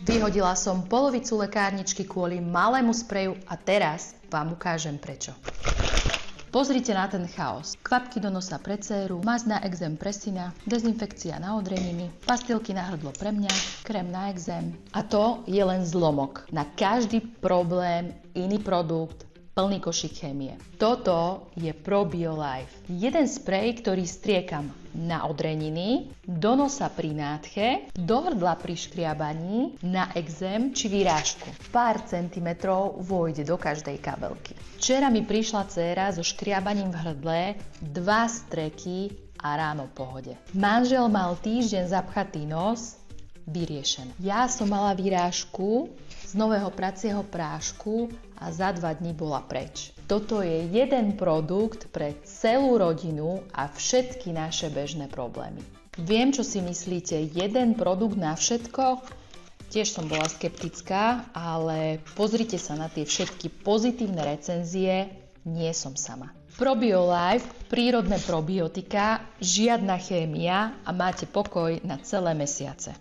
Vyhodila som polovicu lekárničky kvôli malému spreju a teraz vám ukážem prečo. Pozrite na ten chaos. Kvapky do nosa pre dcéru, masť na exém pre syna, dezinfekcia na odreniny, pastilky na hrdlo pre mňa, krém na exém. A to je len zlomok. Na každý problém iný produkt, plný košík chémie. Toto je ProBioLife. Jeden sprej, ktorý striekam na odreniny, do nosa pri nádche, do hrdla pri škriabaní, na exém či vyrážku. Pár centimetrov vôjde do každej kabelky. Včera mi prišla dcéra so škriabaním v hrdle, 2 streky a ráno v pohode. Manžel mal týždeň zapchatý nos, vyriešené. Ja som mala vyrážku z nového pracieho prášku a za 2 dní bola preč. Toto je jeden produkt pre celú rodinu a všetky naše bežné problémy. Viem, čo si myslíte, jeden produkt na všetko? Tiež som bola skeptická, ale pozrite sa na tie všetky pozitívne recenzie, nie som sama. ProBioLife, prírodné probiotika, žiadna chémia a máte pokoj na celé mesiace.